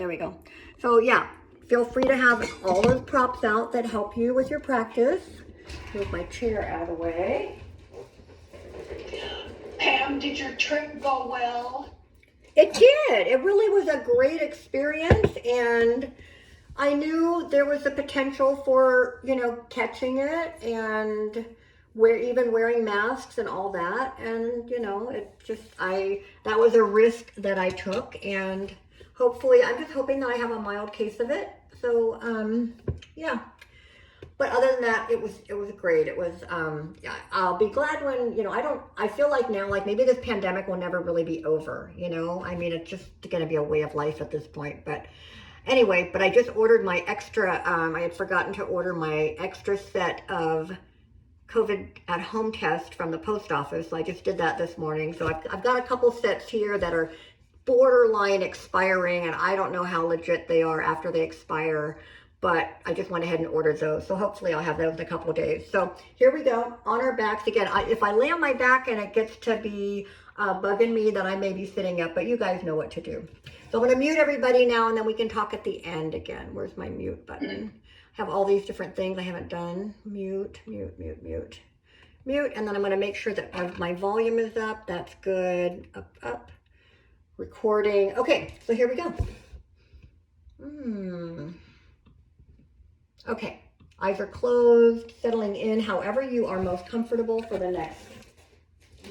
There we go. So yeah, feel free to have all those props out that help you with your practice. Move my chair out of the way. Pam, did your trip go well? It did. It really was a great experience, and I knew there was a potential for, catching it and even wearing masks and all that. And, that was a risk that I took, and hopefully, I'm just hoping that I have a mild case of it. So, yeah. But other than that, it was great. It was, yeah, I'll be glad when, I feel like now, like maybe this pandemic will never really be over, I mean, it's just going to be a way of life at this point. But anyway, but I just ordered my extra, I had forgotten to order my extra set of COVID at home test from the post office. So I just did that this morning. So I've got a couple sets here that are borderline expiring, and I don't know how legit they are after they expire, but I just went ahead and ordered those. So hopefully I'll have those in a couple of days. So here we go, on our backs again. If I lay on my back and it gets to be bugging me, then I may be sitting up, but you guys know what to do. So I'm gonna mute everybody now, and then we can talk at the end again. Where's my mute button? I have all these different things I haven't done. Mute, mute, mute, mute, mute. And then I'm gonna make sure that my volume is up. That's good, up, up. Recording. Okay, so here we go. Okay, eyes are closed, settling in however you are most comfortable for the next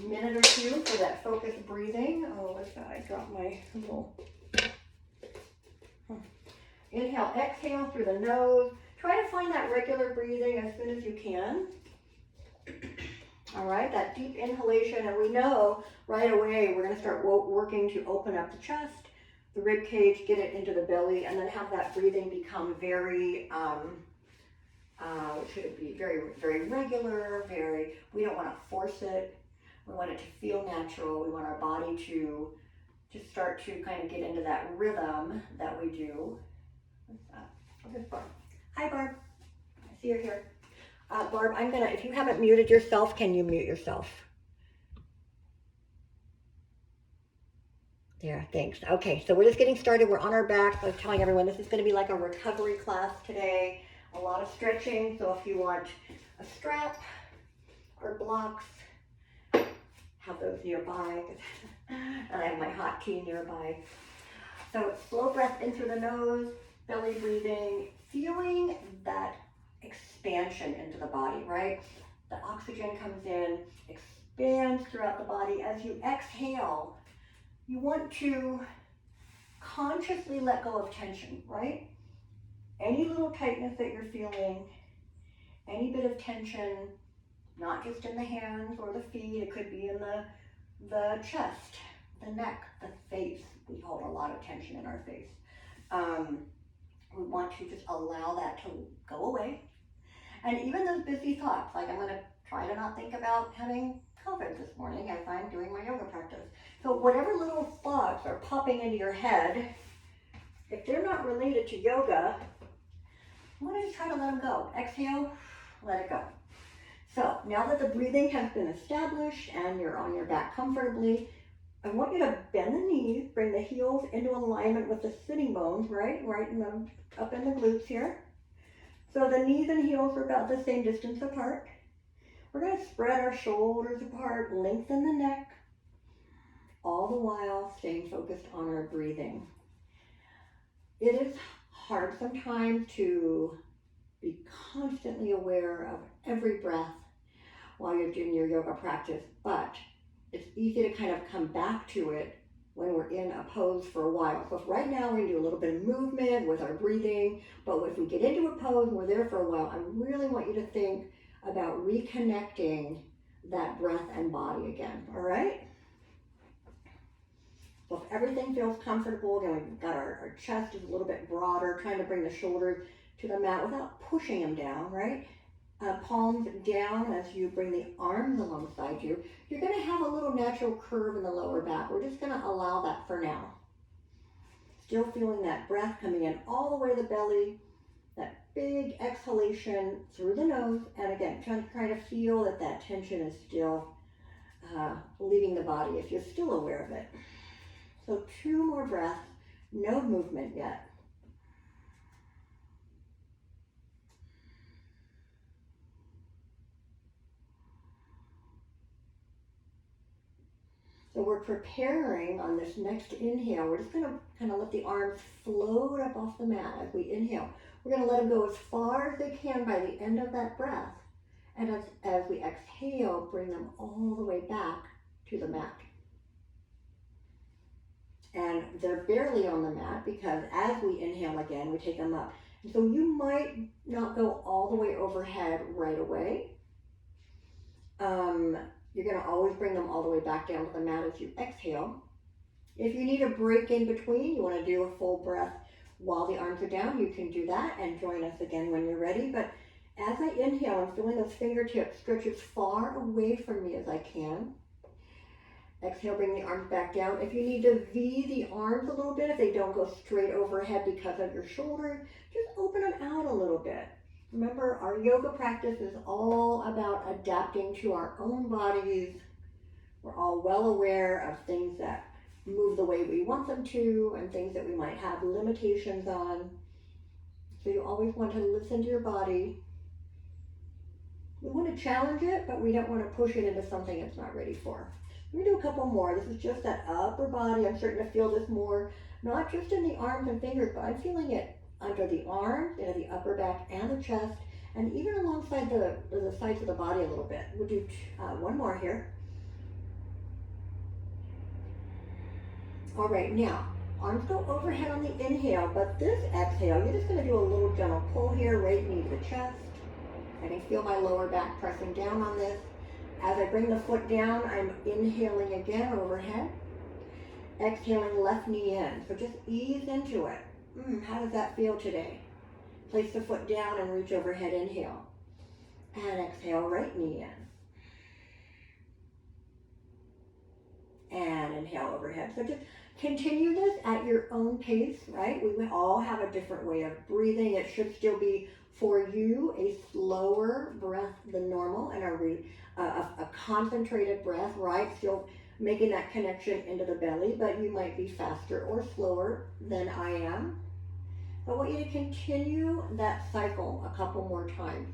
minute or two for that focused breathing. Oh, what's that? I dropped my little... Inhale, exhale through the nose. Try to find that regular breathing as soon as you can. All right, that deep inhalation, and we know right away we're going to start working to open up the chest, the rib cage, get it into the belly, and then have that breathing become very, should it be very, very regular, we don't want to force it. We want it to feel natural. We want our body to just start to kind of get into that rhythm that we do. What's that? Oh, there's Barb. Hi, Barb. I see her here. Barb, if you haven't muted yourself, can you mute yourself? There, thanks. Okay, so we're just getting started. We're on our back. I was telling everyone this is going to be like a recovery class today. A lot of stretching, so if you want a strap or blocks, have those nearby. And I have my hot tea nearby. So slow breath in through the nose, belly breathing, feeling that expansion into the body, right? The oxygen comes in, expands throughout the body. As you exhale, you want to consciously let go of tension, right? Any little tightness that you're feeling, any bit of tension, not just in the hands or the feet, it could be in the chest, the neck, the face. We hold a lot of tension in our face. We want to just allow that to go away. And even those busy thoughts, like I'm going to try to not think about having COVID this morning as I'm doing my yoga practice. So whatever little thoughts are popping into your head, if they're not related to yoga, I'm going to just try to let them go. Exhale, let it go. So now that the breathing has been established and you're on your back comfortably, I want you to bend the knees, bring the heels into alignment with the sitting bones, right up in the glutes here. So the knees and heels are about the same distance apart. We're going to spread our shoulders apart, lengthen the neck, all the while staying focused on our breathing. It is hard sometimes to be constantly aware of every breath while you're doing your yoga practice, but it's easy to kind of come back to it when we're in a pose for a while. So if right now we're going to do a little bit of movement with our breathing, but if we get into a pose and we're there for a while, I really want you to think about reconnecting that breath and body again, all right? So if everything feels comfortable, again, we've got our chest is a little bit broader, trying to bring the shoulders to the mat without pushing them down, right? Palms down as you bring the arms alongside you. You're going to have a little natural curve in the lower back. We're just going to allow that for now. Still feeling that breath coming in all the way to the belly, that big exhalation through the nose, and again, trying to feel that tension is still leaving the body if you're still aware of it. So 2 more breaths, No movement yet. So we're preparing on this next inhale. We're just going to kind of let the arms float up off the mat as we inhale. We're going to let them go as far as they can by the end of that breath. And as we exhale, bring them all the way back to the mat. And they're barely on the mat because as we inhale again, we take them up. And so you might not go all the way overhead right away. You're going to always bring them all the way back down to the mat as you exhale. If you need a break in between, you want to do a full breath while the arms are down, you can do that and join us again when you're ready. But as I inhale, I'm feeling those fingertips stretch as far away from me as I can. Exhale, bring the arms back down. If you need to V the arms a little bit, if they don't go straight overhead because of your shoulders, just open them out a little bit. Remember, our yoga practice is all about adapting to our own bodies. We're all well aware of things that move the way we want them to and things that we might have limitations on. So you always want to listen to your body. We want to challenge it, but we don't want to push it into something it's not ready for. Let me do a couple more. This is just that upper body. I'm starting to feel this more, not just in the arms and fingers, but I'm feeling it under the arms, into the upper back and the chest, and even alongside the sides of the body a little bit. We'll do one more here. All right, now, arms go overhead on the inhale, but this exhale, you're just gonna do a little gentle pull here, right knee to the chest. I can feel my lower back pressing down on this. As I bring the foot down, I'm inhaling again overhead. Exhaling left knee in, so just ease into it. How does that feel today? Place the foot down and reach overhead, inhale. And exhale, right knee in. And inhale overhead. So just continue this at your own pace, right? We all have a different way of breathing. It should still be, for you, a slower breath than normal and a concentrated breath, right? Still making that connection into the belly, but you might be faster or slower than I am. I want you to continue that cycle a couple more times.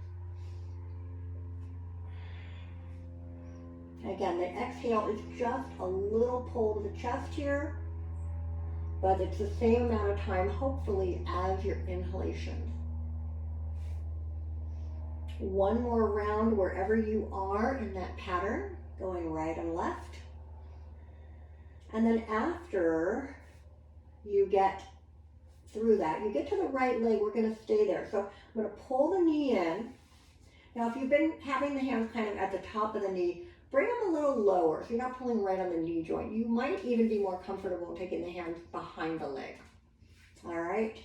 And again, the exhale is just a little pull to the chest here, but it's the same amount of time, hopefully, as your inhalation. One more round wherever you are in that pattern, going right and left. And then after you get through that, you get to the right leg, we're going to stay there. So I'm going to pull the knee in. Now, if you've been having the hands kind of at the top of the knee, bring them a little lower so you're not pulling right on the knee joint. You might even be more comfortable taking the hands behind the leg. All right.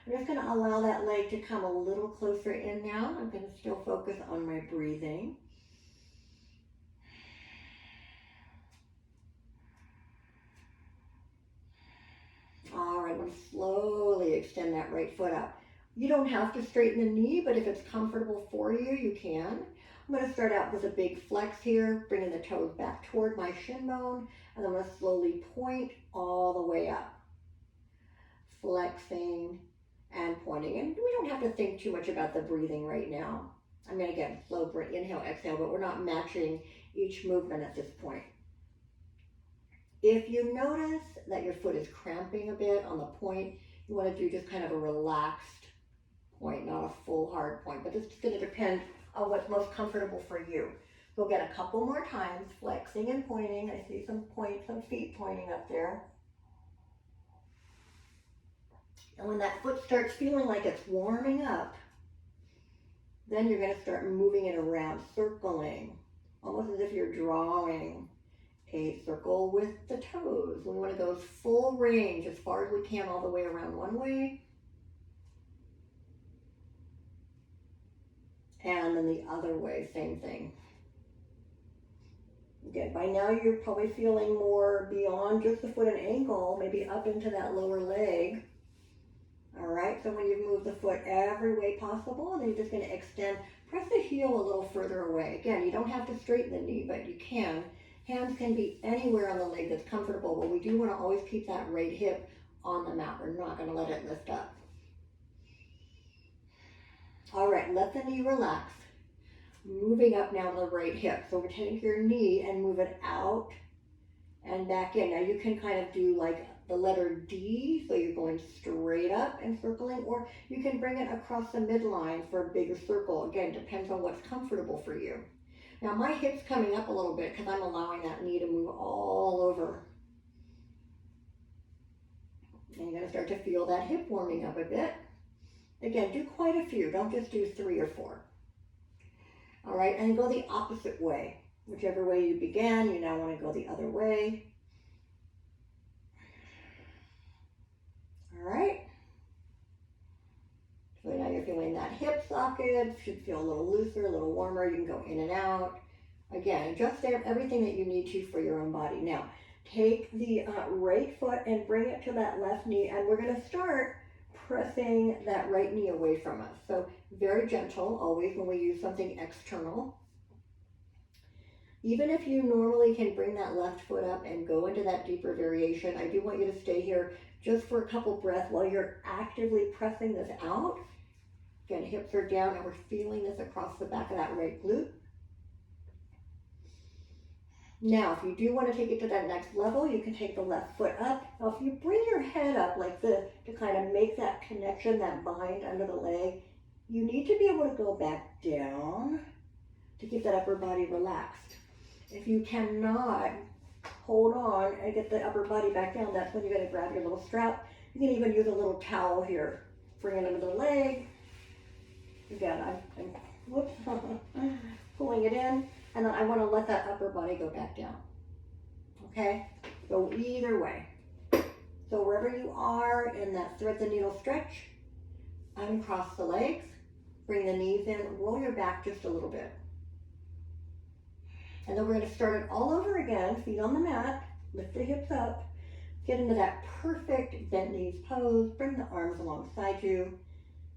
I'm just going to allow that leg to come a little closer in now. I'm going to still focus on my breathing. All right, I'm going to slowly extend that right foot up. You don't have to straighten the knee, but if it's comfortable for you, you can. I'm going to start out with a big flex here, bringing the toes back toward my shin bone, and I'm going to slowly point all the way up. Flexing and pointing. And we don't have to think too much about the breathing right now. I mean, again, slow inhale, exhale, but we're not matching each movement at this point. If you notice that your foot is cramping a bit on the point, you want to do just kind of a relaxed point, not a full hard point, but this is going to depend on what's most comfortable for you. We'll get a couple more times, flexing and pointing. I see some feet pointing up there. And when that foot starts feeling like it's warming up, then you're going to start moving it around, circling, almost as if you're drawing a circle with the toes. We want to go full range as far as we can all the way around one way. And then the other way, same thing. Again, by now you're probably feeling more beyond just the foot and ankle, maybe up into that lower leg. All right, so when you move the foot every way possible, then you're just going to extend, press the heel a little further away. Again, you don't have to straighten the knee, but you can. Hands can be anywhere on the leg that's comfortable, but we do want to always keep that right hip on the mat. We're not gonna let it lift up. All right, let the knee relax. Moving up now to the right hip. So we're taking your knee and move it out and back in. Now you can kind of do like the letter D, so you're going straight up and circling, or you can bring it across the midline for a bigger circle. Again, depends on what's comfortable for you. Now my hip's coming up a little bit because I'm allowing that knee to move all over. And you're gonna start to feel that hip warming up a bit. Again, do quite a few, don't just do 3 or 4. All right, and go the opposite way. Whichever way you began, you now want to go the other way. All right. So now you're feeling that hip socket, should feel a little looser, a little warmer. You can go in and out. Again, adjust everything that you need to for your own body. Now, take the right foot and bring it to that left knee, and we're going to start pressing that right knee away from us. So very gentle always when we use something external. Even if you normally can bring that left foot up and go into that deeper variation, I do want you to stay here just for a couple breaths while you're actively pressing this out. Again, hips are down and we're feeling this across the back of that right glute. Now, if you do want to take it to that next level, you can take the left foot up. Now, if you bring your head up like this to kind of make that connection, that bind under the leg, you need to be able to go back down to keep that upper body relaxed. If you cannot hold on and get the upper body back down, that's when you're going to grab your little strap. You can even use a little towel here. Bring it under the leg. Again, I'm whoops, pulling it in. And then I want to let that upper body go back down. Okay? Go either way. So wherever you are in that thread the needle stretch, uncross the legs, bring the knees in, roll your back just a little bit. And then we're going to start it all over again, feet on the mat, lift the hips up, get into that perfect bent knees pose, bring the arms alongside you,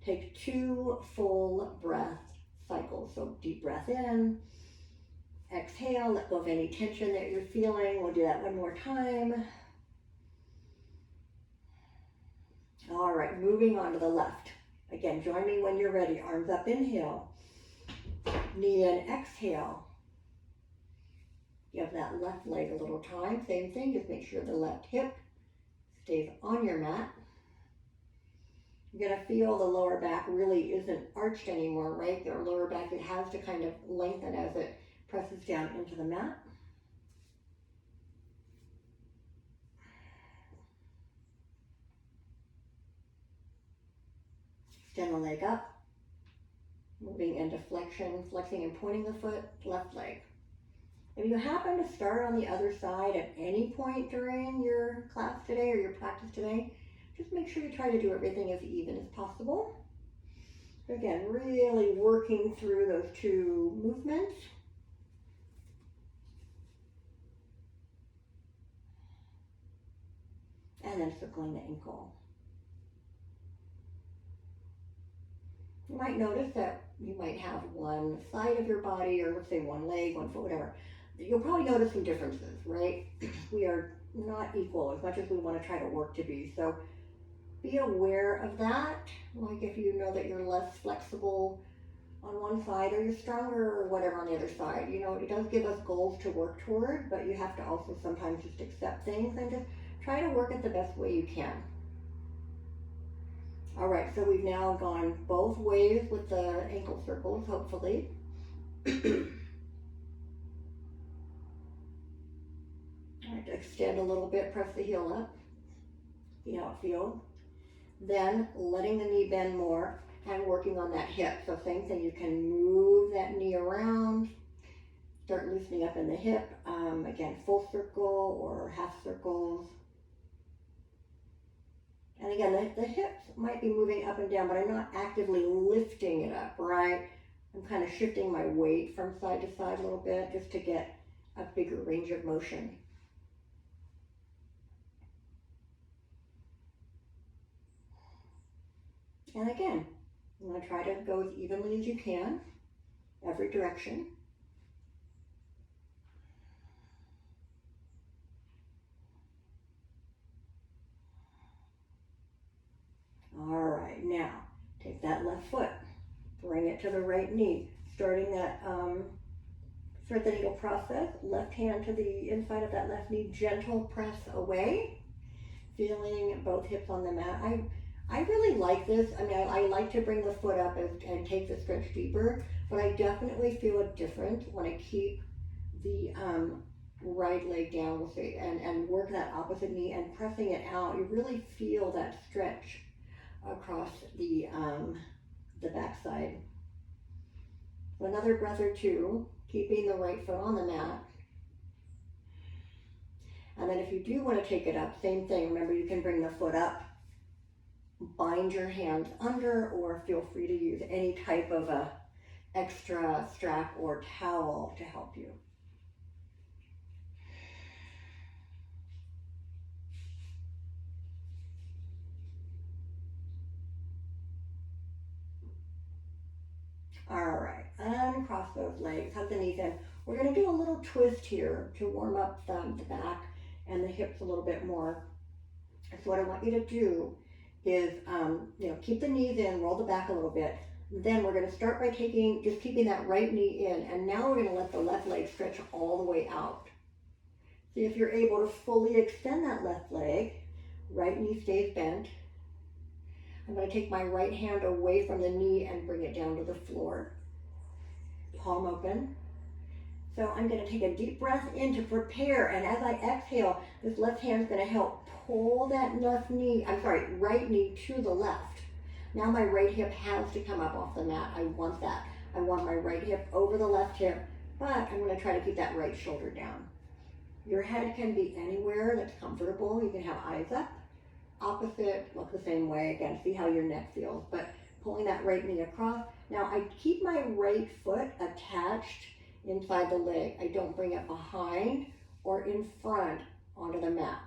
take 2 full breath cycles. So deep breath in, exhale, let go of any tension that you're feeling. We'll do that one more time. All right, moving on to the left. Again, join me when you're ready. Arms up, inhale. Knee in, exhale. Give that left leg a little time. Same thing, just make sure the left hip stays on your mat. You're gonna feel the lower back really isn't arched anymore, right? The lower back, it has to kind of lengthen as it presses down into the mat. Extend the leg up. Moving into flexion, flexing and pointing the foot, left leg. If you happen to start on the other side at any point during your class today or your practice today, just make sure you try to do everything as even as possible. Again, really working through those 2 movements. And then circling the ankle. You might notice that you might have one side of your body, or let's say one leg, one foot, whatever. You'll probably notice some differences, right? We are not equal as much as we want to try to work to be. So be aware of that. Like if you know that you're less flexible on one side or you're stronger or whatever on the other side. You know, it does give us goals to work toward, but you have to also sometimes just accept things and just try to work it the best way you can. All right, so we've now gone both ways with the ankle circles, hopefully. All right, extend a little bit, press the heel up, see how it feels. Then letting the knee bend more and working on that hip. So same thing, you can move that knee around, start loosening up in the hip. Again, full circle or half circles. And again, the hips might be moving up and down, but I'm not actively lifting it up, right? I'm kind of shifting my weight from side to side a little bit just to get a bigger range of motion. And again, I'm going to try to go as evenly as you can, every direction. now, take that left foot, bring it to the right knee, starting that thread the needle process, left hand to the inside of that left knee, gentle press away, feeling both hips on the mat. I really like this. I mean, I like to bring the foot up and take the stretch deeper, but I definitely feel it different when I keep the right leg down, we'll say, and work that opposite knee and pressing it out. You really feel that stretch across the backside. So another breath or two, keeping the right foot on the mat. And then if you do want to take it up, same thing. Remember, you can bring the foot up, bind your hands under, or feel free to use any type of a extra strap or towel to help you. All right, uncross those legs, hug the knees in. We're going to do a little twist here to warm up the back and the hips a little bit more. So what I want you to do is, keep the knees in, roll the back a little bit. Then we're going to start by just keeping that right knee in, and now we're going to let the left leg stretch all the way out. See if you're able to fully extend that left leg. Right knee stays bent. I'm going to take my right hand away from the knee and bring it down to the floor. Palm open. So I'm going to take a deep breath in to prepare, and as I exhale, this left hand is going to help pull that right knee to the left. Now my right hip has to come up off the mat. I want that. I want my right hip over the left hip, but I'm going to try to keep that right shoulder down. Your head can be anywhere that's comfortable. You can have eyes up. Opposite, look the same way. Again, see how your neck feels, but pulling that right knee across. Now I keep my right foot attached inside the leg. I don't bring it behind or in front onto the mat.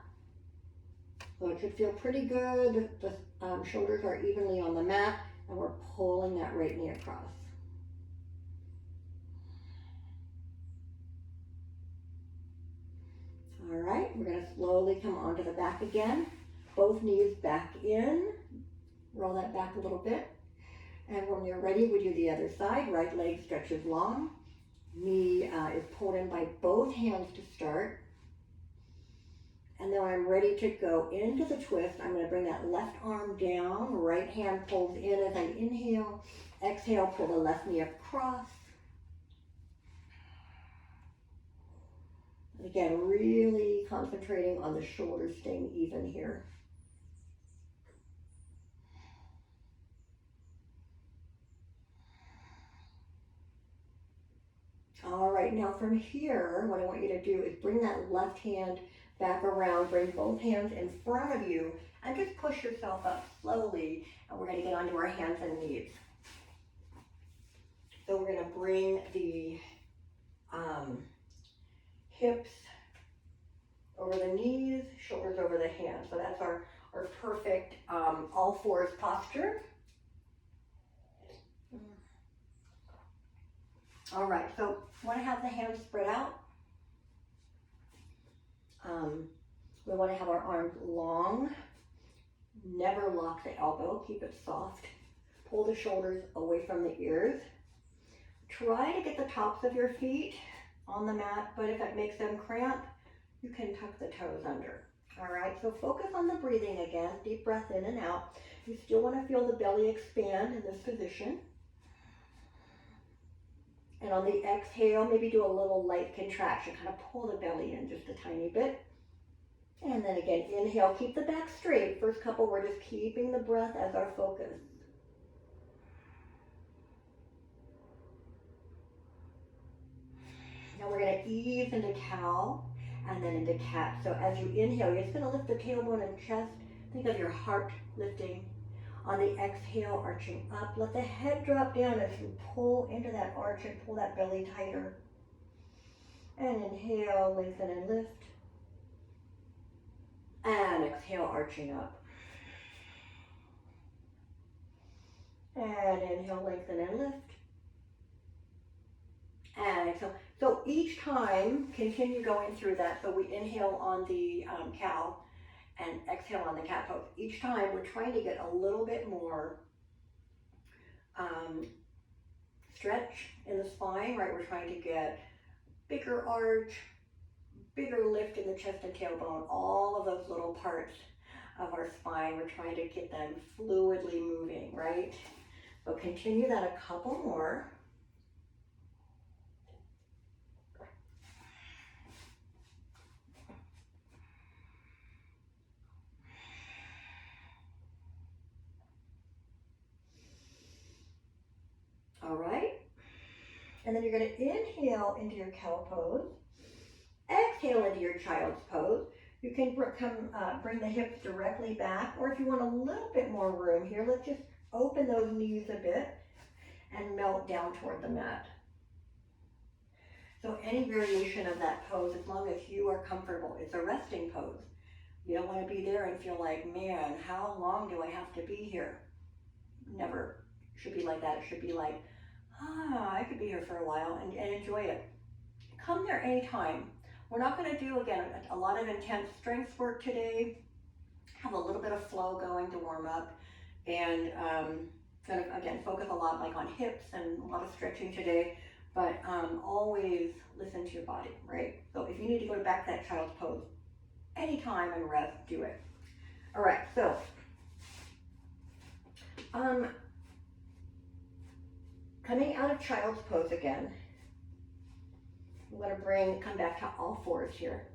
So it should feel pretty good. The shoulders are evenly on the mat, and we're pulling that right knee across. All right, we're going to slowly come onto the back again. Both knees back in. Roll that back a little bit. And when you're ready, we do the other side. Right leg stretches long. Knee is pulled in by both hands to start. And then when I'm ready to go into the twist, I'm going to bring that left arm down. Right hand pulls in as I inhale. Exhale, pull the left knee across. Again, really concentrating on the shoulders staying even here. All right, now from here, what I want you to do is bring that left hand back around, bring both hands in front of you, and just push yourself up slowly, and we're going to get onto our hands and knees. So we're going to bring the hips over the knees, shoulders over the hands. So that's our perfect all fours posture. All right, so we want to have the hands spread out. We want to have our arms long. Never lock the elbow, keep it soft. Pull the shoulders away from the ears. Try to get the tops of your feet on the mat, but if it makes them cramp, you can tuck the toes under. All right, so focus on the breathing again. Deep breath in and out. You still want to feel the belly expand in this position. And on the exhale, maybe do a little light contraction, kind of pull the belly in just a tiny bit. And then again, inhale, keep the back straight. First couple, we're just keeping the breath as our focus. Now we're going to ease into cow and then into cat. So as you inhale, you're just going to lift the tailbone and chest. Think of your heart lifting. On the exhale, arching up. Let the head drop down as you pull into that arch and pull that belly tighter. And inhale, lengthen and lift. And exhale, arching up. And inhale, lengthen and lift. And exhale. So each time, continue going through that. So we inhale on the cow. and exhale on the cat pose. Each time we're trying to get a little bit more stretch in the spine, right? We're trying to get bigger arch, bigger lift in the chest and tailbone, all of those little parts of our spine. We're trying to get them fluidly moving, right? So continue that a couple more. All right. And then you're going to inhale into your cow pose. Exhale into your child's pose. You can bring the hips directly back, or if you want a little bit more room here, let's just open those knees a bit and melt down toward the mat. So any variation of that pose, as long as you are comfortable, it's a resting pose. You don't want to be there and feel like, man, how long do I have to be here? Never should be like that. It should be like, I could be here for a while and enjoy it. Come there anytime. We're not going to do, again, a lot of intense strength work today. Have a little bit of flow going to warm up, and kind of, again, focus a lot like on hips and a lot of stretching today, but always listen to your body, right? So if you need to go back to that child's pose anytime and rest, do it. All right, so coming out of child's pose again, I'm going to come back to all fours here.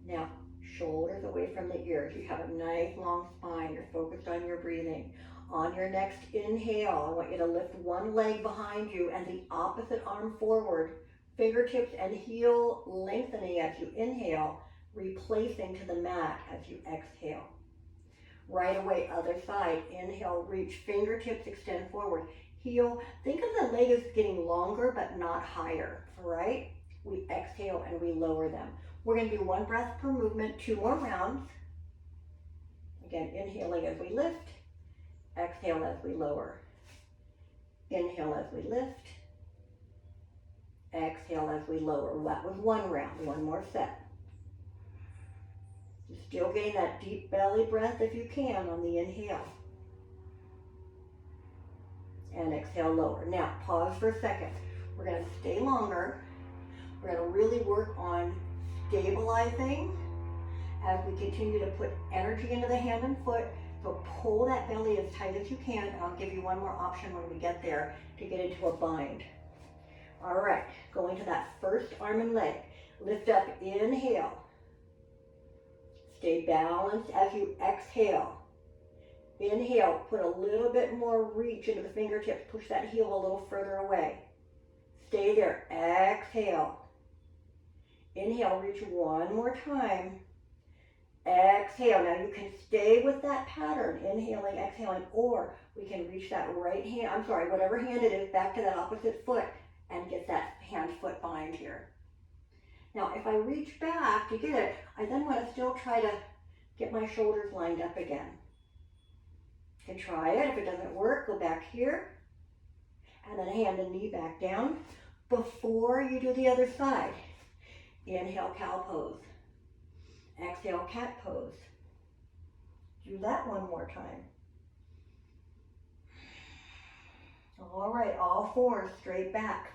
Now, shoulders away from the ears. You have a nice long spine. You're focused on your breathing. On your next inhale, I want you to lift one leg behind you and the opposite arm forward. Fingertips and heel lengthening as you inhale, replacing to the mat as you exhale. Right away, other side. Inhale, reach, fingertips extend forward. Heel, think of the leg as getting longer but not higher, all right? We exhale and we lower them. We're going to do one breath per movement, 2 more rounds. Again, inhaling as we lift, exhale as we lower. Inhale as we lift, exhale as we lower. That was 1 round, 1 more set. You're still getting that deep belly breath if you can on the inhale. And exhale, lower. Now, pause for a second. We're going to stay longer. We're going to really work on stabilizing as we continue to put energy into the hand and foot. So pull that belly as tight as you can, and I'll give you one more option when we get there to get into a bind. All right, going to that first arm and leg. Lift up, inhale. Stay balanced as you exhale. Inhale, put a little bit more reach into the fingertips. Push that heel a little further away. Stay there. Exhale. Inhale, reach 1 more time. Exhale. Now you can stay with that pattern, inhaling, exhaling, or we can reach that right hand, whatever hand it is, back to that opposite foot and get that hand-foot bind here. Now, if I reach back to get it, I then want to still try to get my shoulders lined up again. You can try it. If it doesn't work, go back here, and then hand and knee back down. Before you do the other side, inhale, cow pose. Exhale, cat pose. Do that 1 more time. All right, all 4 straight back.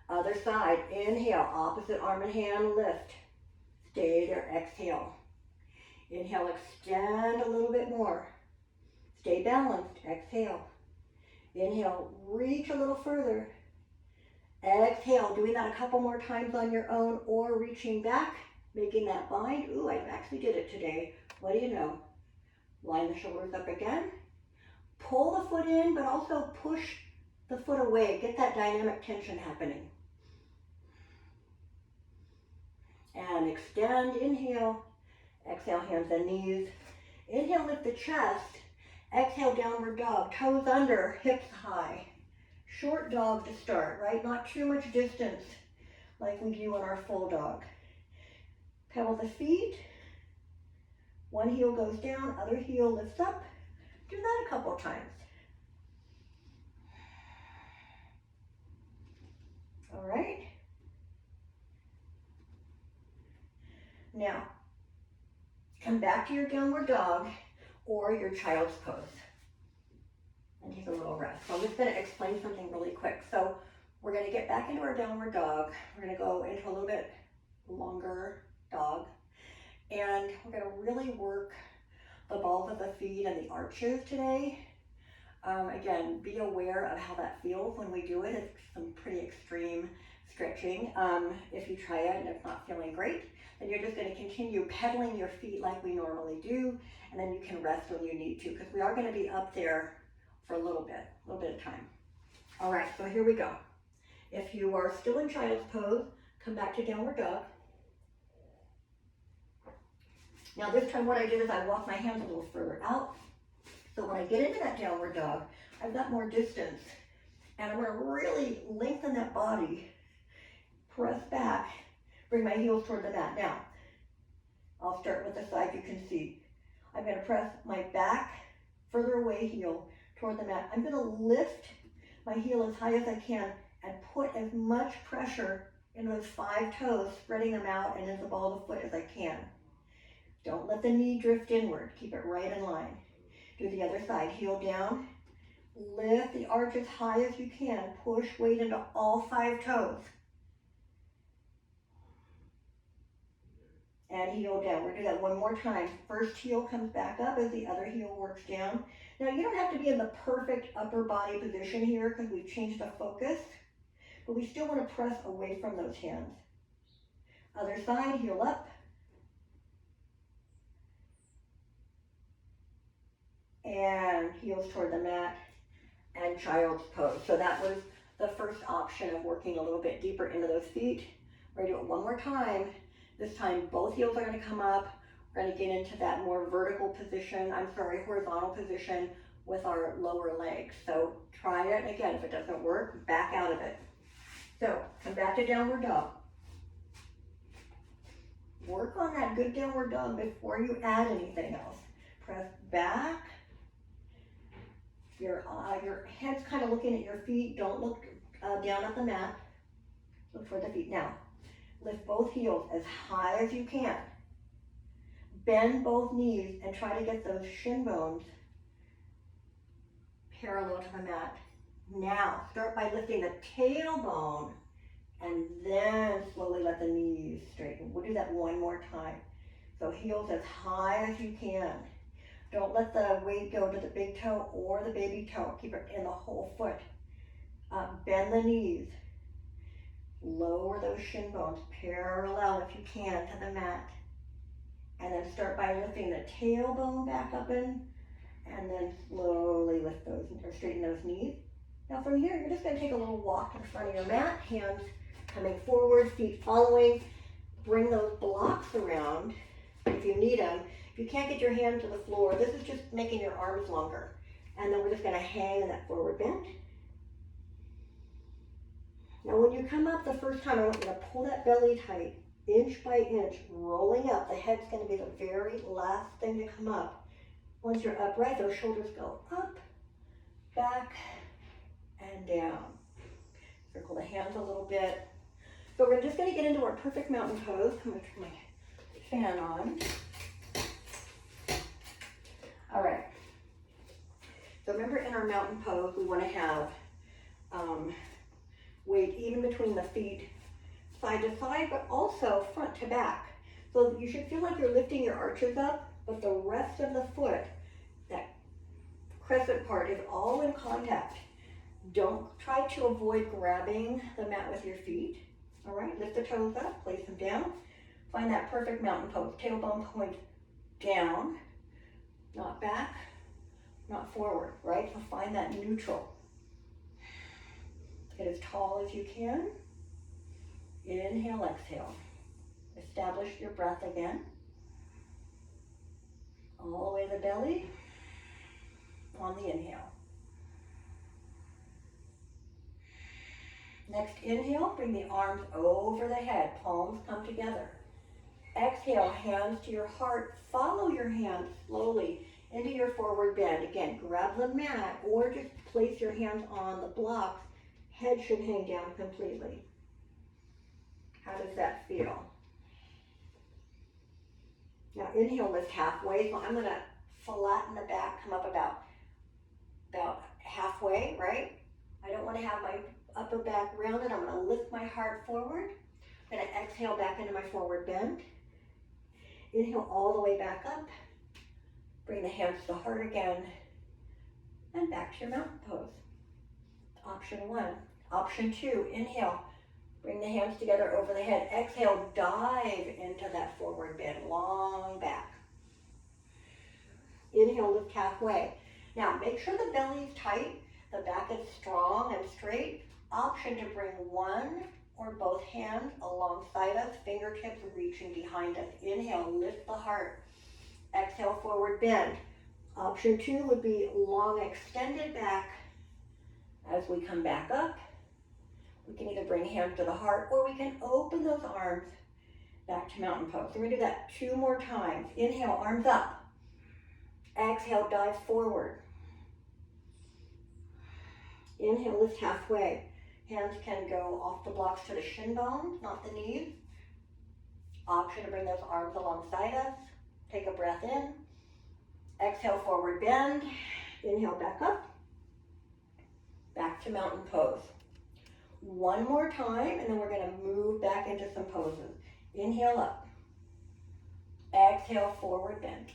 Other side, inhale, opposite arm and hand, lift. Stay there, exhale. Inhale, extend a little bit more. Stay balanced, exhale. Inhale, reach a little further. Exhale, doing that a couple more times on your own or reaching back, making that bind. Ooh, I actually did it today. What do you know? Line the shoulders up again. Pull the foot in, but also push the foot away. Get that dynamic tension happening. And extend, inhale. Exhale, hands and knees. Inhale, lift the chest. Exhale, downward dog. Toes under, hips high. Short dog to start, right? Not too much distance like we do on our full dog. Pedal the feet. One heel goes down, other heel lifts up. Do that a couple times. All right. Now, come back to your downward dog or your child's pose. And take a little rest. So I'm just going to explain something really quick. So we're going to get back into our downward dog. We're going to go into a little bit longer dog. And we're going to really work the balls of the feet and the arches today. Again, be aware of how that feels when we do it. It's some pretty extreme stretching. If you try it and it's not feeling great, then you're just going to continue pedaling your feet like we normally do, and then you can rest when you need to, because we are going to be up there for a little bit of time. All right, so here we go. If you are still in child's pose, come back to downward dog. Now this time what I did is I walked my hands a little further out. So when I get into that downward dog, I've got more distance. And I'm going to really lengthen that body, press back, bring my heels toward the mat. Now, I'll start with the side you can see. I'm going to press my back, further away heel toward the mat. I'm going to lift my heel as high as I can and put as much pressure in those 5 toes, spreading them out and in the ball of the foot as I can. Don't let the knee drift inward. Keep it right in line. Do the other side. Heel down. Lift the arch as high as you can. Push weight into all 5 toes. And heel down. We're going to do that one more time. First heel comes back up as the other heel works down. Now you don't have to be in the perfect upper body position here because we've changed the focus, but we still want to press away from those hands. Other side, heel up. And heels toward the mat and child's pose. So that was the first option of working a little bit deeper into those feet. We're going to do it one more time. This time both heels are going to come up. We're going to get into that more vertical position, horizontal position with our lower legs. So try it. Again, if it doesn't work, back out of it. So come back to downward dog. Work on that good downward dog before you add anything else. Press back. Your head's kind of looking at your feet. Don't look down at the mat. Look for the feet. Now, lift both heels as high as you can. Bend both knees and try to get those shin bones parallel to the mat. Now, start by lifting the tailbone and then slowly let the knees straighten. We'll do that one more time. So heels as high as you can. Don't let the weight go to the big toe or the baby toe. Keep it in the whole foot. Bend the knees. Lower those shin bones parallel if you can to the mat. And then start by lifting the tailbone back up and then slowly lift those or straighten those knees. Now from here, you're just going to take a little walk to the front of your mat. Hands coming forward, feet following. Bring those blocks around if you need them. If you can't get your hand to the floor, this is just making your arms longer. And then we're just going to hang in that forward bend. Now when you come up the first time, I want you to pull that belly tight, inch by inch, rolling up. The head's going to be the very last thing to come up. Once you're upright, those shoulders go up, back, and down. Circle the hands a little bit. So we're just going to get into our perfect mountain pose. I'm going to turn my fan on. All right. So remember, in our mountain pose, we want to have weight even between the feet, side to side, but also front to back. So you should feel like you're lifting your arches up, but the rest of the foot, that crescent part, is all in contact. Don't try to avoid grabbing the mat with your feet. All right, lift the toes up, place them down. Find that perfect mountain pose. Tailbone points down, not back, not forward, right? So find that neutral. Get as tall as you can. Inhale, exhale. Establish your breath again. All the way to the belly on the inhale. Next inhale, bring the arms over the head, palms come together. Exhale, hands to your heart. Follow your hands slowly into your forward bend. Again, grab the mat or just place your hands on the blocks. Head should hang down completely. How does that feel? Now inhale, lift halfway. So I'm gonna flatten the back, come up about halfway, right? I don't wanna have my upper back rounded. I'm gonna lift my heart forward. I'm gonna exhale back into my forward bend. Inhale all the way back up. Bring the hands to the heart again. And back to your mountain pose. Option 1. Option 2, inhale. Bring the hands together over the head. Exhale, dive into that forward bend, long back. Inhale, lift halfway. Now, make sure the belly is tight, the back is strong and straight. Option to bring one or both hands alongside us, fingertips reaching behind us. Inhale, lift the heart. Exhale, forward bend. Option 2 would be long extended back. As we come back up, we can either bring hands to the heart or we can open those arms back to mountain pose. We're gonna do that 2 more times. Inhale, arms up. Exhale, dive forward. Inhale, lift halfway. Hands can go off the blocks to the shin bones, not the knees. Option to bring those arms alongside us. Take a breath in. Exhale, forward bend. Inhale, back up. Back to mountain pose. 1 more time, and then we're gonna move back into some poses. Inhale up. Exhale, forward bend.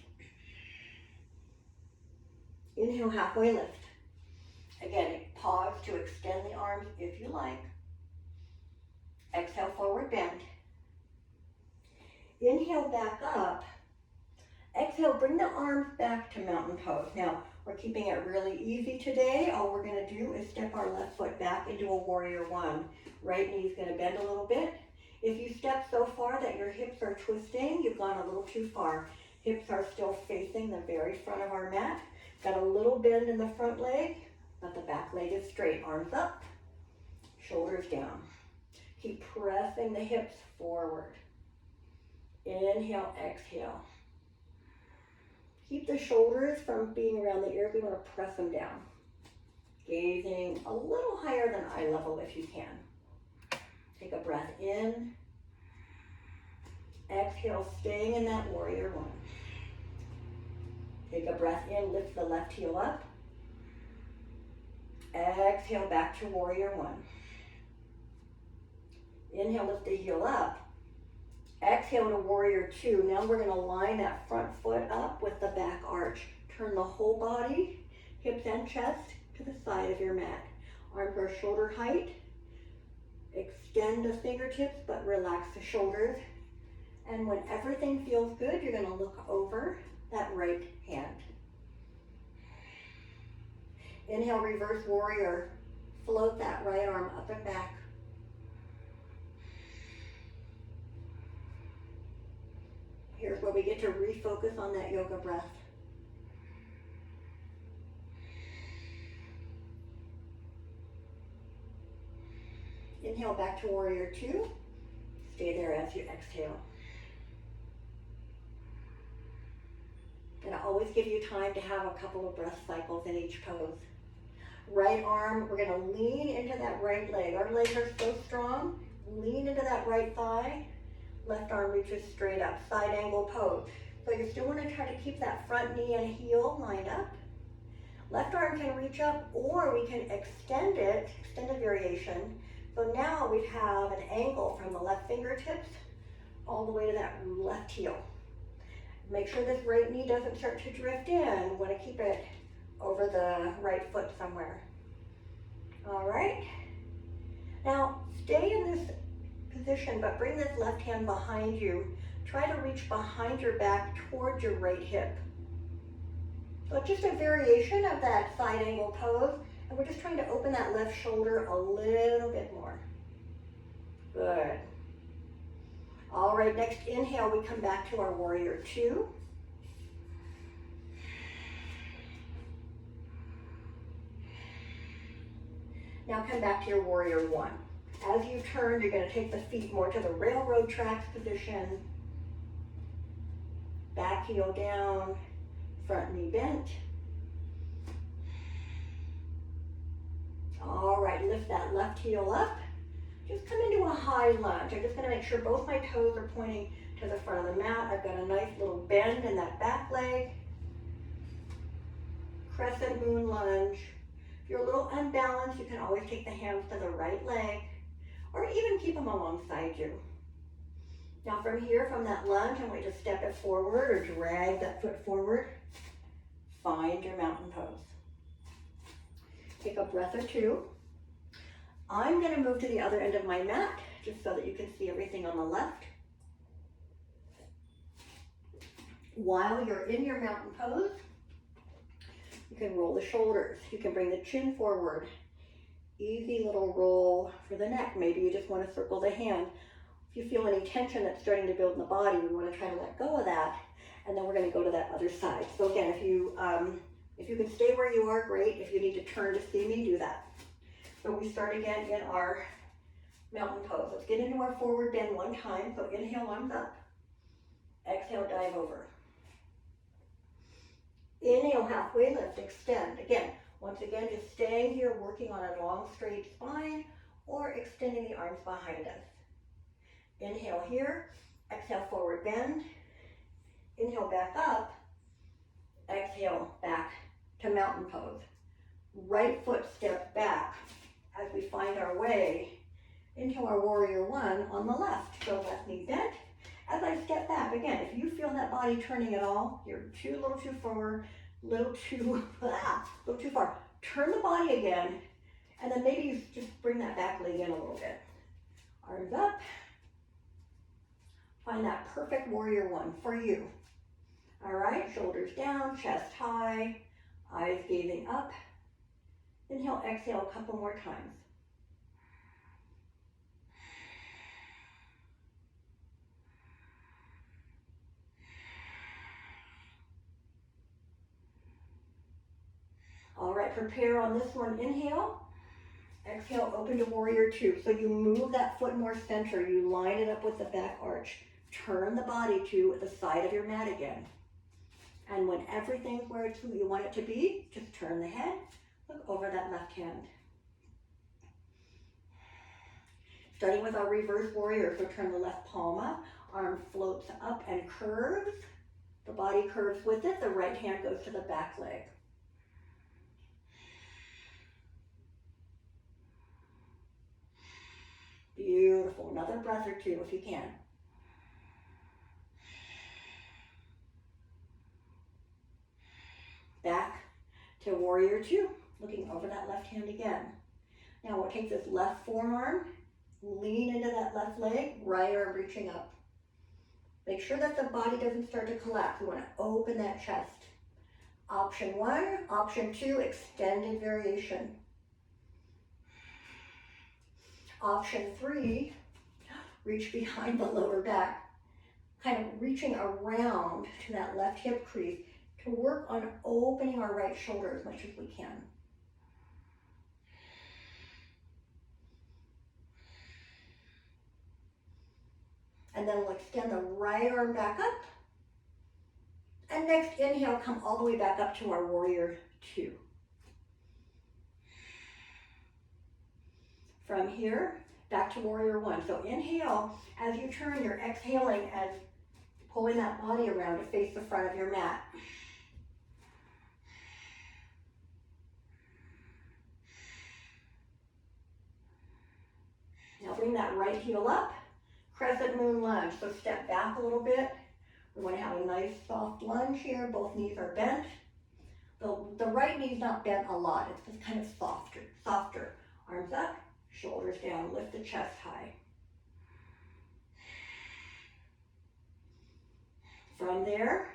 Inhale, halfway lift. Again, pause to extend the arms if you like. Exhale, forward bend. Inhale, back up. Exhale, bring the arms back to mountain pose. Now, we're keeping it really easy today. All we're gonna do is step our left foot back into a warrior 1. Right knee's gonna bend a little bit. If you step so far that your hips are twisting, you've gone a little too far. Hips are still facing the very front of our mat. Got a little bend in the front leg, but the back leg is straight. Arms up, shoulders down. Keep pressing the hips forward. Inhale, exhale. Keep the shoulders from being around the ears. We want to press them down. Gazing a little higher than eye level if you can. Take a breath in. Exhale, staying in that warrior 1. Take a breath in, lift the left heel up. Exhale, back to warrior 1. Inhale, lift the heel up. Exhale to warrior 2. Now we're gonna line that front foot up with the back arch. Turn the whole body, hips and chest, to the side of your mat. Arms are shoulder height. Extend the fingertips, but relax the shoulders. And when everything feels good, you're gonna look over that right hand. Inhale, reverse warrior. Float that right arm up and back. Here's where we get to refocus on that yoga breath. Inhale, back to warrior 2. Stay there as you exhale. And I always give you time to have a couple of breath cycles in each pose. Right arm, we're gonna lean into that right leg. Our legs are so strong. Lean into that right thigh. Left arm reaches straight up, side angle pose. So you still wanna try to keep that front knee and heel lined up. Left arm can reach up, or we can extend it, extended variation. So now we have an angle from the left fingertips all the way to that left heel. Make sure this right knee doesn't start to drift in. We wanna keep it over the right foot somewhere. All right. Now, stay in this position, but bring this left hand behind you. Try to reach behind your back towards your right hip. So it's just a variation of that side angle pose, and we're just trying to open that left shoulder a little bit more. Good. All right, next inhale, we come back to our warrior 2. Now come back to your warrior 1. As you turn, you're going to take the feet more to the railroad tracks position. Back heel down, front knee bent. All right, lift that left heel up. just come into a high lunge. I'm just gonna make sure both my toes are pointing to the front of the mat. I've got a nice little bend in that back leg. Crescent moon lunge. If you're a little unbalanced, you can always take the hands to the right leg or even keep them alongside you. Now from here, from that lunge, I'm going to step it forward or drag that foot forward. Find your mountain pose. Take a breath or two. I'm going to move to the other end of my mat just so that you can see everything on the left. While you're in your mountain pose, you can roll the shoulders. You can bring the chin forward. Easy little roll for the neck. Maybe you just want to circle the hand. If you feel any tension that's starting to build in the body, we want to try to let go of that. And then we're going to go to that other side. So again, if you can stay where you are, great. If you need to turn to see me, do that. So we start again in our mountain pose. Let's get into our forward bend one time. So inhale, arms up. Exhale, dive over. Inhale, halfway lift, extend. Again, once again, just staying here, working on a long, straight spine or extending the arms behind us. Inhale here, exhale, forward bend. Inhale, back up. Exhale, back to mountain pose. Right foot steps back as we find our way into our warrior one on the left. So left knee bent. As I step back, again, if you feel that body turning at all, you're a little too forward, little too far. Turn the body again, and then maybe you just bring that back leg in a little bit. Arms up. Find that perfect warrior one for you. All right, shoulders down, chest high, eyes gazing up. Inhale, exhale a couple more times. All right, prepare on this one. Inhale, exhale, open to warrior two. So you move that foot more center. You line it up with the back arch. Turn the body to the side of your mat again. And when everything's where you want it to be, just turn the head, look over that left hand. Starting with our reverse warrior, so turn the left palm up, arm floats up and curves. The body curves with it, the right hand goes to the back leg. Beautiful, another breath or two if you can. Back to warrior two, looking over that left hand again. Now we'll take this left forearm, lean into that left leg, right arm reaching up. Make sure that the body doesn't start to collapse. We want to open that chest. Option one, option two, extended variation. Option three, reach behind the lower back, kind of reaching around to that left hip crease to work on opening our right shoulder as much as we can. And then we'll extend the right arm back up. And next inhale, come all the way back up to our warrior two. From here, back to warrior one. So inhale, as you turn, you're exhaling and pulling that body around to face the front of your mat. Now bring that right heel up, crescent moon lunge. So step back a little bit. We want to have a nice soft lunge here. Both knees are bent. The right knee's not bent a lot. It's just kind of softer. Arms up, shoulders down, lift the chest high. From there,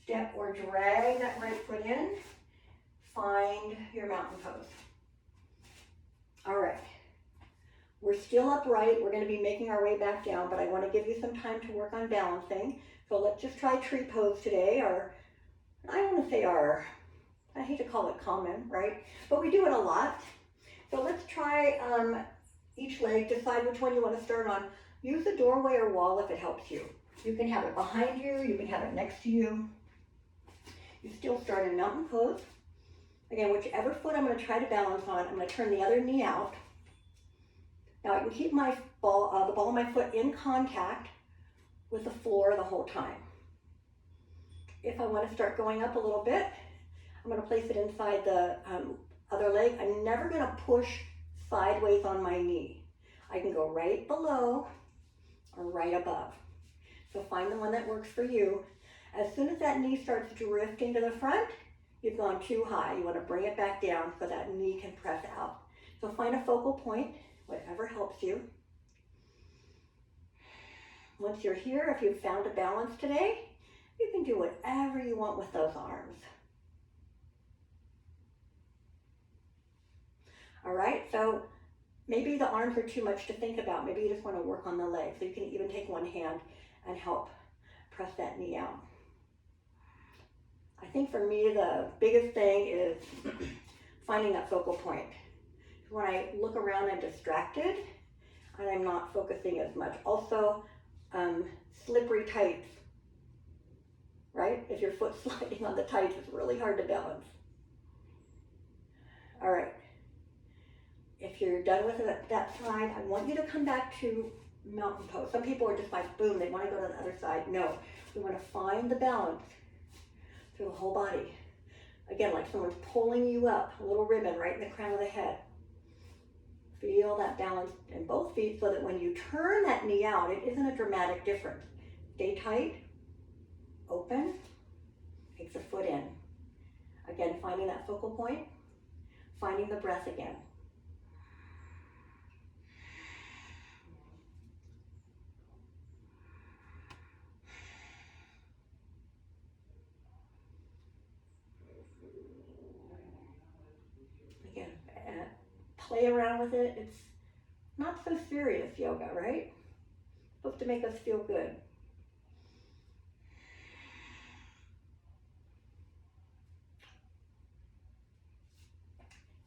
step or drag that right foot in. Find your mountain pose. All right. We're still upright. We're going to be making our way back down, but I want to give you some time to work on balancing. So let's just try tree pose today, I hate to call it common, right? But we do it a lot. So let's try each leg, decide which one you want to start on. Use the doorway or wall if it helps you. You can have it behind you, you can have it next to you. You still start in mountain pose. Again, whichever foot I'm going to try to balance on, I'm going to turn the other knee out. Now I can keep my ball, the ball of my foot in contact with the floor the whole time. If I want to start going up a little bit, I'm going to place it inside the other leg. I'm never going to push sideways on my knee. I can go right below or right above. So find the one that works for you. As soon as that knee starts drifting to the front, you've gone too high. You want to bring it back down so that knee can press out. So find a focal point, whatever helps you. Once you're here, if you've found a balance today, you can do whatever you want with those arms. All right, so maybe the arms are too much to think about. Maybe you just want to work on the legs. So you can even take one hand and help press that knee out. I think for me, the biggest thing is finding that focal point. When I look around, I'm distracted and I'm not focusing as much. Also, slippery tights, right? If your foot's sliding on the tights, it's really hard to balance. All right. If you're done with that side, I want you to come back to mountain pose. Some people are just like, boom, they want to go to the other side. No, we want to find the balance through the whole body. Again, like someone's pulling you up, a little ribbon right in the crown of the head. Feel that balance in both feet so that when you turn that knee out, it isn't a dramatic difference. Stay tight, open, take the foot in. Again, finding that focal point, finding the breath again. Again, play around with it. It's not so serious yoga, right? It's supposed to make us feel good.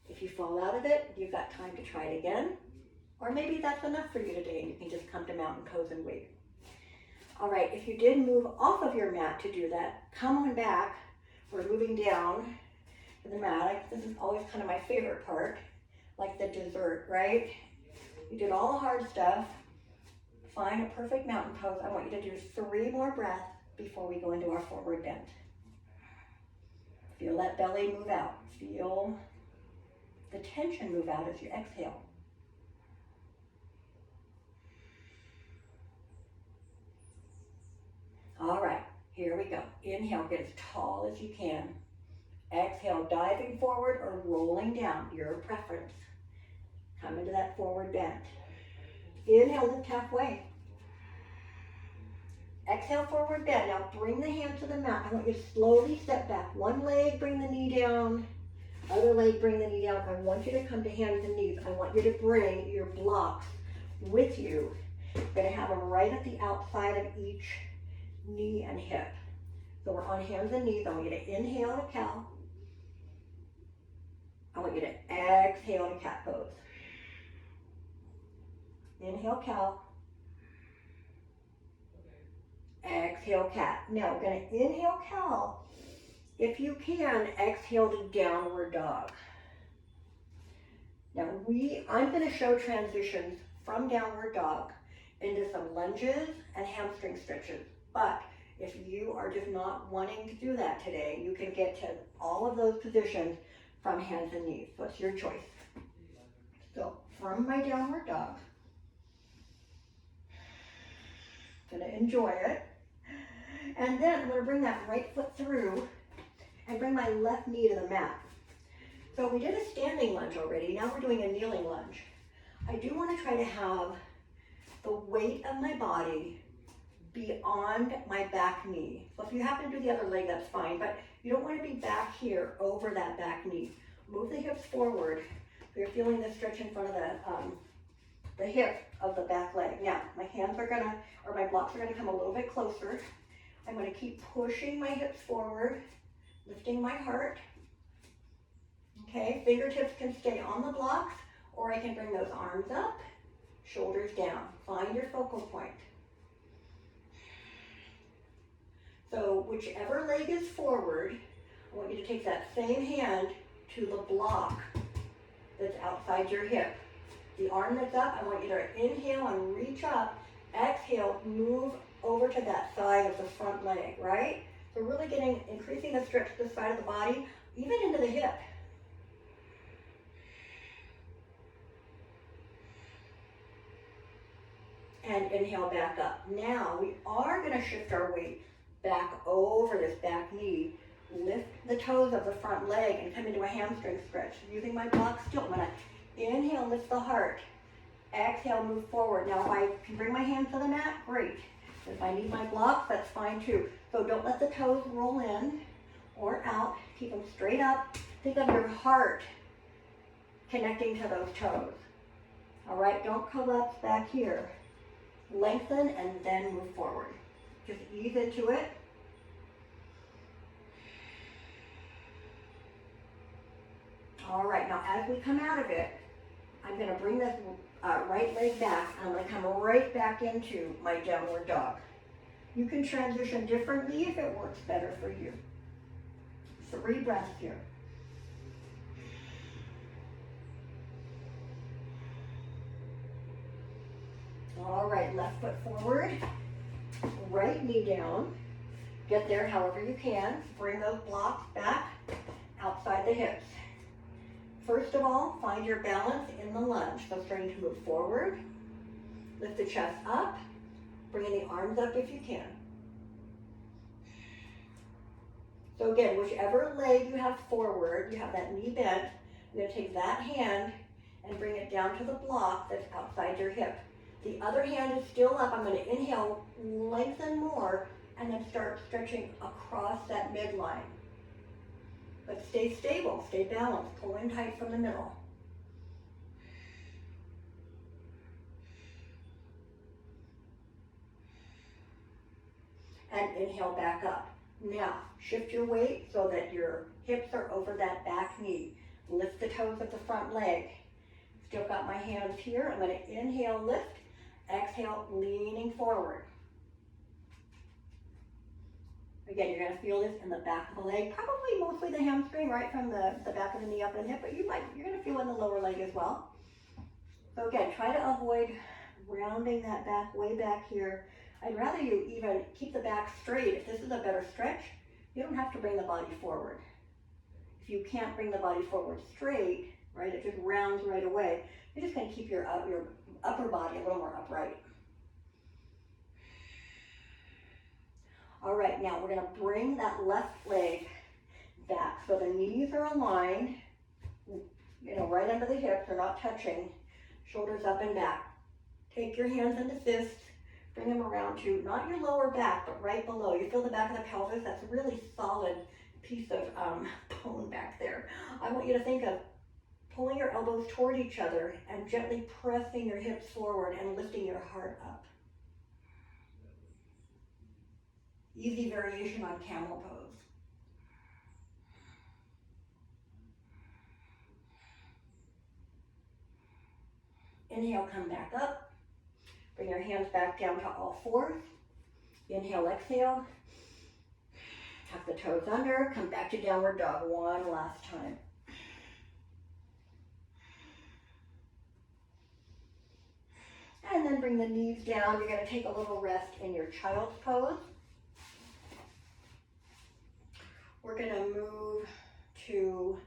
If you fall out of it, you've got time to try it again. Or maybe that's enough for you today and you can just come to mountain pose and wait. All right, if you did move off of your mat to do that, come on back. We're moving down to the mat. This is always kind of my favorite part, like the dessert, right? You did all the hard stuff. Find a perfect mountain pose. I want you to do 3 more breaths before we go into our forward bend. Feel that belly move out. Feel the tension move out as you exhale. All right, here we go. Inhale, get as tall as you can. Exhale, diving forward or rolling down, your preference. Come into that forward bend. Inhale, lift halfway. Exhale, forward bend. Now bring the hand to the mat. I want you to slowly step back. One leg, bring the knee down. Other leg, bring the knee down. I want you to come to hands and knees. I want you to bring your blocks with you. You're going to have them right at the outside of each knee and hip. So we're on hands and knees. I want you to inhale to cow. I want you to exhale to cat pose. Inhale, cow. Exhale, cat. Now we're going to inhale, cow. If you can, exhale to downward dog. Now I'm going to show transitions from downward dog into some lunges and hamstring stretches. But if you are just not wanting to do that today, you can get to all of those positions from hands and knees. So it's your choice. So from my downward dog, I'm going to enjoy it. And then I'm going to bring that right foot through and bring my left knee to the mat. So we did a standing lunge already. Now we're doing a kneeling lunge. I do want to try to have the weight of my body beyond my back knee. So if you happen to do the other leg, that's fine, but you don't want to be back here over that back knee. Move the hips forward so you're feeling the stretch in front of the hip of the back leg. Now, my hands are gonna, or my blocks are gonna come a little bit closer. I'm gonna keep pushing my hips forward, lifting my heart. Okay, fingertips can stay on the blocks, or I can bring those arms up, shoulders down. Find your focal point. So whichever leg is forward, I want you to take that same hand to the block that's outside your hip. The arm that's up, I want you to inhale and reach up. Exhale, move over to that side of the front leg, right? So really increasing the stretch to the side of the body, even into the hip. And inhale back up. Now we are going to shift our weight back over this back knee. Lift the toes of the front leg and come into a hamstring stretch. Using my block still, I'm going to inhale, lift the heart. Exhale, move forward. Now if I can bring my hands to the mat, great. If I need my blocks, that's fine too. So don't let the toes roll in or out. Keep them straight up. Think of your heart connecting to those toes. All right, don't collapse back here. Lengthen and then move forward. Just ease into it. All right, now as we come out of it, I'm going to bring this right leg back, and I'm going to come right back into my downward dog. You can transition differently if it works better for you. 3 breaths here. All right, left foot forward, right knee down. Get there however you can. Bring those blocks back outside the hips. First of all, find your balance in the lunge. So starting to move forward, lift the chest up, bringing the arms up if you can. So again, whichever leg you have forward, you have that knee bent, you're going to take that hand and bring it down to the block that's outside your hip. The other hand is still up. I'm going to inhale, lengthen more, and then start stretching across that midline. But stay stable, stay balanced, pull in tight from the middle. And inhale back up. Now, shift your weight so that your hips are over that back knee. Lift the toes of the front leg. Still got my hands here. I'm going to inhale, lift. Exhale, leaning forward. Again, you're going to feel this in the back of the leg, probably mostly the hamstring, right from the back of the knee up and the hip, but you're going to feel it in the lower leg as well. So again, try to avoid rounding that back way back here. I'd rather you even keep the back straight. If this is a better stretch, you don't have to bring the body forward. If you can't bring the body forward straight, right, it just rounds right away. You're just going to keep your upper body a little more upright. All right, now we're going to bring that left leg back so the knees are aligned, right under the hips, they're not touching, shoulders up and back. Take your hands into fists, bring them around to not your lower back, but right below. You feel the back of the pelvis, that's a really solid piece of bone back there. I want you to think of pulling your elbows toward each other and gently pressing your hips forward and lifting your heart up. Easy variation on camel pose. Inhale, come back up. Bring your hands back down to all fours. Inhale, exhale. Tuck the toes under. Come back to downward dog one last time. And then bring the knees down. You're going to take a little rest in your child's pose. We're going to move to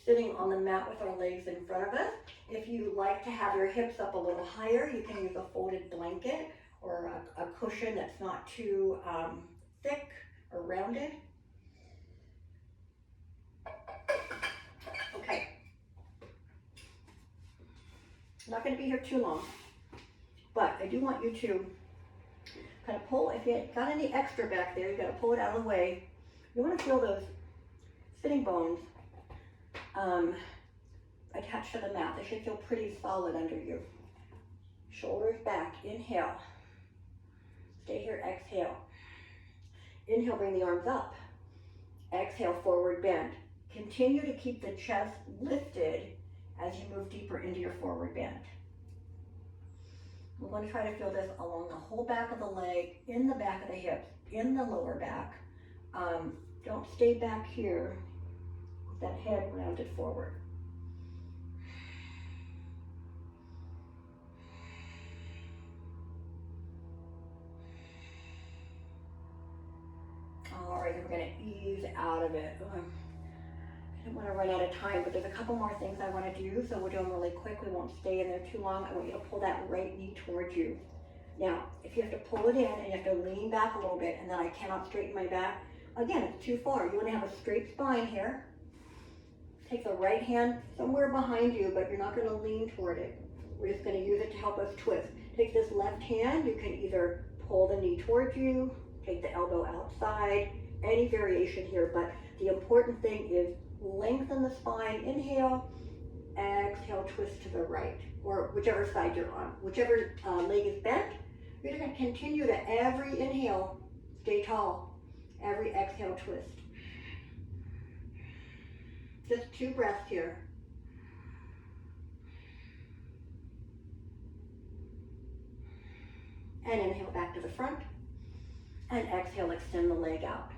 sitting on the mat with our legs in front of us. If you like to have your hips up a little higher, you can use a folded blanket or a cushion that's not too thick or rounded. Okay. I'm not going to be here too long, but I do want you to kind of pull, if you got any extra back there, you got to pull it out of the way. You want to feel those sitting bones attached to the mat. They should feel pretty solid under you. Shoulders back, inhale. Stay here, exhale. Inhale, bring the arms up. Exhale, forward bend. Continue to keep the chest lifted as you move deeper into your forward bend. We're going to try to feel this along the whole back of the leg, in the back of the hips, in the lower back. Don't stay back here with that head rounded forward. Alright, then we're gonna ease out of it. I don't wanna run out of time, but there's a couple more things I wanna do, so we'll do them really quick. We won't stay in there too long. I want you to pull that right knee towards you. Now, if you have to pull it in and you have to lean back a little bit and then I cannot straighten my back, again, it's too far. You wanna have a straight spine here. Take the right hand somewhere behind you, but you're not gonna lean toward it. We're just gonna use it to help us twist. Take this left hand, you can either pull the knee towards you, take the elbow outside, any variation here, but the important thing is lengthen the spine, inhale, exhale, twist to the right, or whichever side you're on. Whichever leg is bent, you're gonna continue to every inhale, stay tall, every exhale, twist. Just 2 breaths here. And inhale back to the front. And exhale, extend the leg out.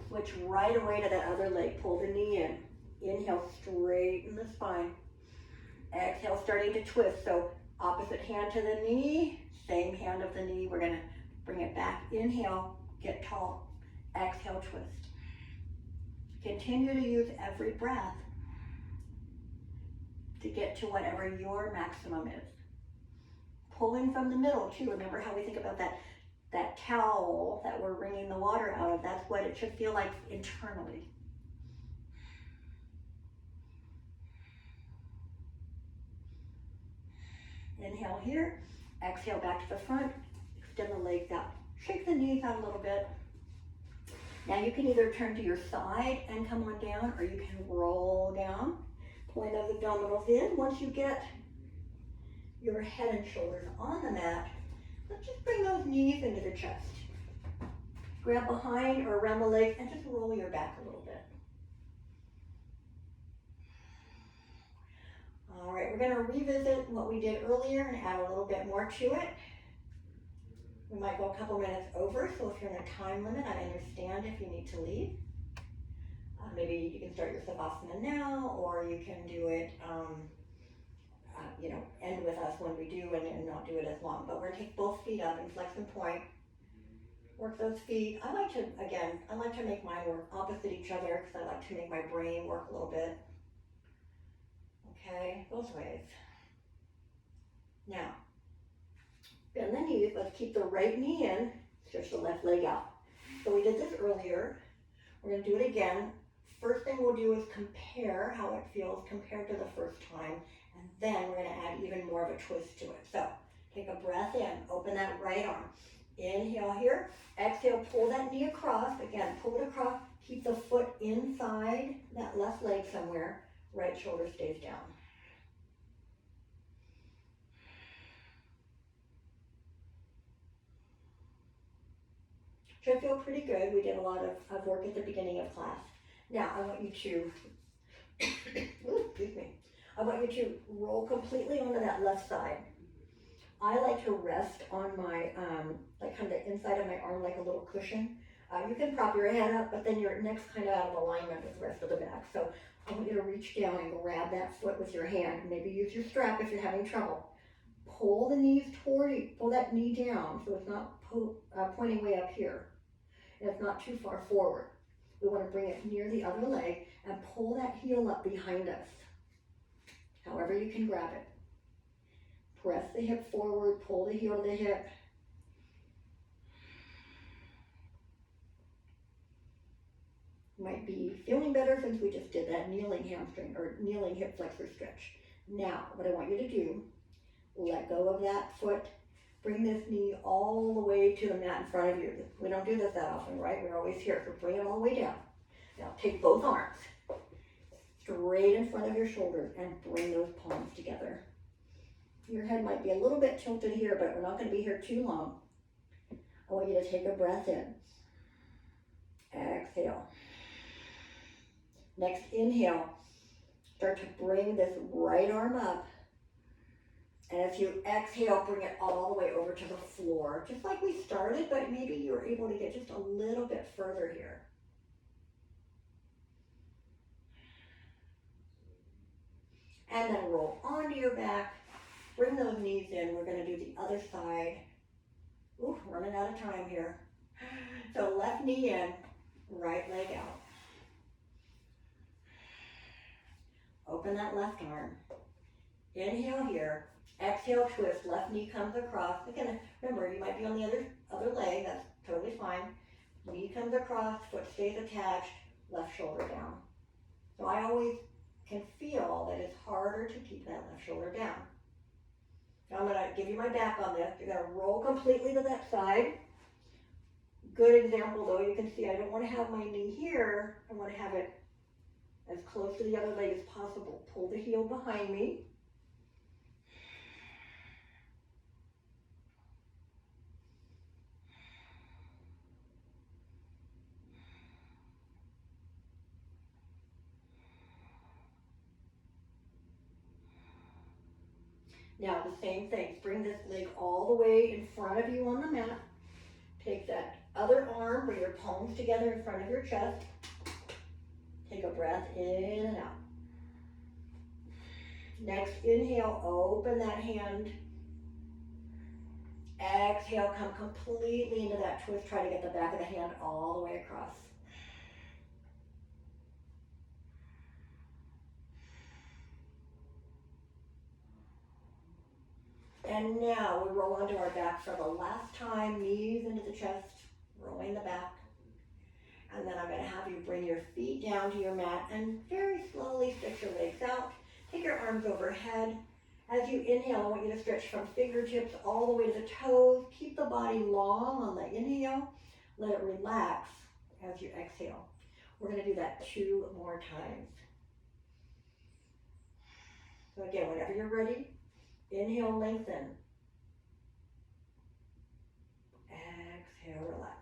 Switch right away to that other leg. Pull the knee in. Inhale, straighten the spine. Exhale, starting to twist. So opposite hand to the knee, same hand of the knee. We're gonna bring it back. Inhale, get tall. Exhale, twist. Continue to use every breath to get to whatever your maximum is. Pulling from the middle too. Remember how we think about that towel that we're wringing the water out of? That's what it should feel like internally. Inhale here, exhale back to the front, extend the legs out. Shake the knees out a little bit. Now you can either turn to your side and come on down, or you can roll down, pulling those abdominals in. Once you get your head and shoulders on the mat, let's just bring those knees into the chest. Grab behind or around the legs and just roll your back a little bit. All right, we're gonna revisit what we did earlier and add a little bit more to it. We might go a couple minutes over, so if you're in a time limit, I understand if you need to leave. Maybe you can start your Savasana now, or you can do it, end with us when we do and not do it as long. But we're gonna take both feet up and flex and point. Work those feet. I like to make mine work opposite each other because I like to make my brain work a little bit. Okay, both ways. Now, bend the knees. Let's keep the right knee in, stretch the left leg out. So we did this earlier. We're gonna do it again. First thing we'll do is compare how it feels compared to the first time. And then we're gonna add even more of a twist to it. So take a breath in, open that right arm. Inhale here, exhale, pull that knee across. Again, pull it across, keep the foot inside that left leg somewhere. Right shoulder stays down. Should feel pretty good. We did a lot of work at the beginning of class. Now I want you to, excuse me. I want you to roll completely onto that left side. I like to rest on my, like kind of the inside of my arm like a little cushion. You can prop your head up, but then your neck's kind of out of alignment with the rest of the back. So I want you to reach down and grab that foot with your hand. Maybe use your strap if you're having trouble. Pull the knees toward you, pull that knee down so it's not pointing way up here. And it's not too far forward. We want to bring it near the other leg and pull that heel up behind us. However you can grab it. Press the hip forward, pull the heel to the hip. Might be feeling better since we just did that kneeling hamstring or kneeling hip flexor stretch. Now, what I want you to do, let go of that foot, bring this knee all the way to the mat in front of you. We don't do this that often, right? We're always here, so bring it all the way down. Now take both arms straight in front of your shoulders and bring those palms together. Your head might be a little bit tilted here, but we're not going to be here too long. I want you to take a breath in. Exhale. Next inhale. Start to bring this right arm up. And as you exhale, bring it all the way over to the floor. Just like we started, but maybe you were able to get just a little bit further here. And then roll onto your back. Bring those knees in. We're going to do the other side. Ooh, running out of time here. So left knee in, right leg out. Open that left arm. Inhale here. Exhale, twist. Left knee comes across. Again, remember, you might be on the other leg. That's totally fine. Knee comes across, foot stays attached, left shoulder down. So I always can feel that it's harder to keep that left shoulder down. Now I'm going to give you my back on this. You're going to roll completely to that side. Good example though, you can see I don't want to have my knee here. I want to have it as close to the other leg as possible. Pull the heel behind me. Now the same thing, bring this leg all the way in front of you on the mat. Take that other arm, bring your palms together in front of your chest. Take a breath in and out. Next, inhale, open that hand. Exhale, come completely into that twist. Try to get the back of the hand all the way across. And now we roll onto our back for the last time, knees into the chest, rolling the back. And then I'm going to have you bring your feet down to your mat and very slowly stretch your legs out. Take your arms overhead. As you inhale, I want you to stretch from fingertips all the way to the toes. Keep the body long on the inhale. Let it relax as you exhale. We're going to do that 2 more times. So again, whenever you're ready, inhale, lengthen. Exhale, relax.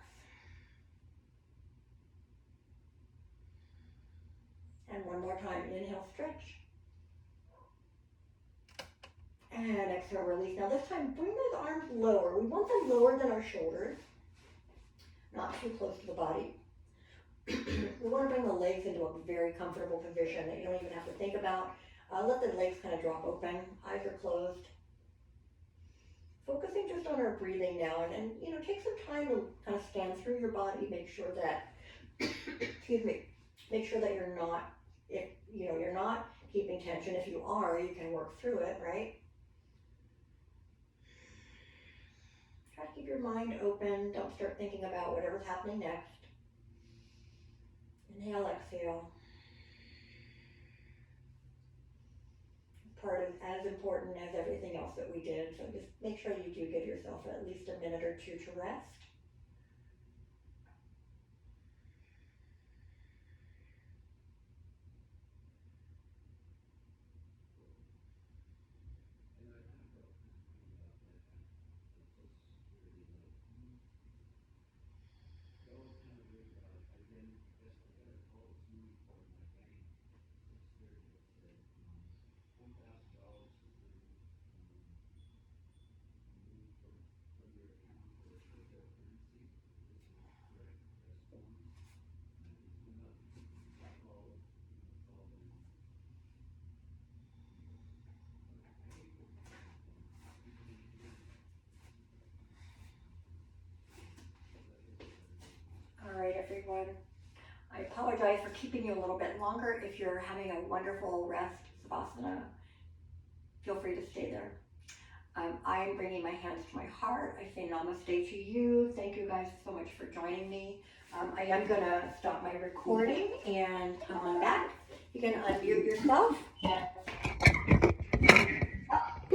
And one more time, inhale, stretch. And exhale, release. Now this time, bring those arms lower. We want them lower than our shoulders, not too close to the body. We want to bring the legs into a very comfortable position that you don't even have to think about. Let the legs kind of drop open, eyes are closed. Focusing just on our breathing now, and you know, take some time to kind of scan through your body, make sure that, excuse me, make sure that you're not, if you know, you're not keeping tension. If you are, you can work through it, right? Try to keep your mind open. Don't start thinking about whatever's happening next. Inhale, exhale. Part is as important as everything else that we did. So just make sure you do give yourself at least a minute or two to rest. All right, everyone. I apologize for keeping you a little bit longer. If you're having a wonderful rest, Savasana, feel free to stay there. I'm bringing my hands to my heart. I say namaste to you. Thank you guys so much for joining me. I am going to stop my recording and come on back. You can unmute yourself.